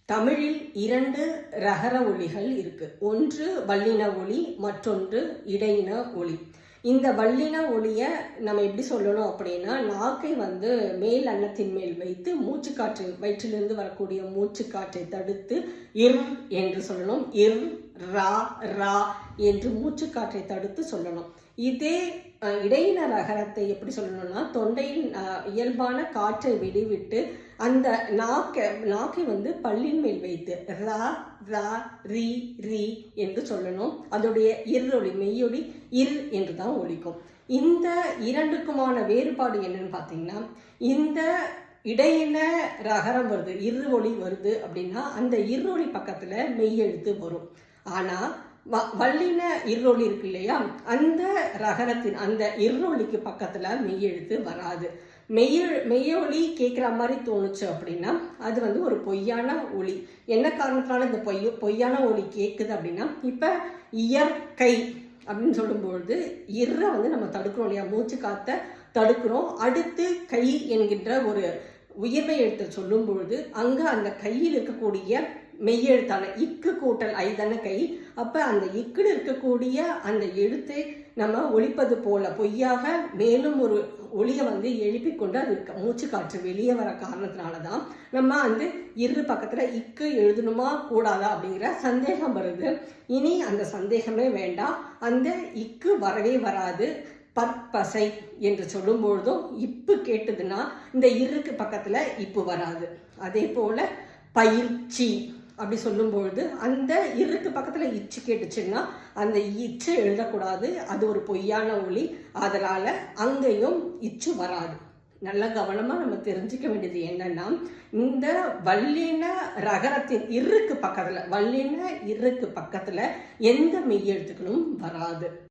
தமிழில் 2 ரகர ஒலிகள் இருக்கு. ஒன்று வல்லின ஒலி, மற்றொன்று இடையின ஒலி. இந்த வல்லின ஒலியை நம்ம எப்படி சொல்லணும் அப்படின்னா, நாக்கை மேல் அன்னத்தின் மேல் வைத்து மூச்சுக்காற்று, வயிற்றிலிருந்து வரக்கூடிய மூச்சுக்காற்றை தடுத்து இர் என்று சொல்லணும். இர், ரா, ரா என்று மூச்சுக்காற்றை தடுத்து சொல்லணும். இதே இடையின ரகரத்தை எப்படி சொல்லணும்னா, தொண்டையில் இயல்பான காற்றை வெளிவிட்டு அந்த நாக்கை பல்லின் மேல் வைத்து ரா, ரா, ரி, ரி என்று சொல்லணும். அதோடைய ஒலி, மெய்யொலி இர் என்று தான் ஒலிக்கும். இந்த இரண்டுக்குமான வேறுபாடு என்னன்னு பார்த்தீங்கன்னா, இந்த இடையின ரகரம் வருது, ஒலி வருது அப்படின்னா அந்த ஒலி பக்கத்துல மெய்யெழுத்து வரும். ஆனா வல்லின இருளொலி இருக்கு இல்லையா, அந்த ரகரத்தின் அந்த இருளொலிக்கு பக்கத்துல மெய்யெழுத்து வராது. மெய்யொலி கேட்குற மாதிரி தோணுச்சு அப்படின்னா அது ஒரு பொய்யான ஒலி. என்ன காரணத்தினால இந்த பொய்யான ஒலி கேட்குது அப்படின்னா, இப்ப இயற்கை அப்படின்னு சொல்லும்பொழுது இர்ரை நம்ம தடுக்கிறோம் இல்லையா, மூச்சு காத்த தடுக்கிறோம். அடுத்து கை என்கின்ற ஒரு உயிர்மை எழுத்தை சொல்லும் பொழுது அங்க அந்த கையில் இருக்கக்கூடிய மெய்யெழுத்தான இக்கு கூட்டல் ஐதான கை. அப்ப அந்த இக்குன்னு இருக்கக்கூடிய அந்த எழுத்தை நம்ம ஒலிப்பது போல பொய்யாக மேலும் ஒரு ஒலியை எழுப்பி கொண்டு அது மூச்சு காற்று வெளியே வர காரணத்தினாலதான் நம்ம இரு பக்கத்துல இக்கு எழுதணுமா கூடாதா அப்படிங்கிற சந்தேகம் வருது. இனி அந்த சந்தேகமே வேண்டாம். அந்த இக்கு வரவே வராது. பற்பசை என்று சொல்லும் பொழுதும் இப்பு கேட்டதுன்னா இந்த இருக்கு பக்கத்துல இப்பு வராது. அதே போல பயிற்சி அப்படி சொல்லும் பொழுது அந்த இருக்கு பக்கத்துல இச்சு கேட்டுச்சுன்னா அந்த இச்சு எழுதக்கூடாது, அது ஒரு பொய்யான ஒலி. அதனால அங்கேயும் இச்சு வராது. நல்ல கவனமா நம்ம தெரிஞ்சுக்க வேண்டியது என்னன்னா, இந்த வல்லின ரகரத்தின் இருக்கு பக்கத்துல, வல்லின இருக்கு பக்கத்துல எந்த மெய்யெழுத்துக்களும் வராது.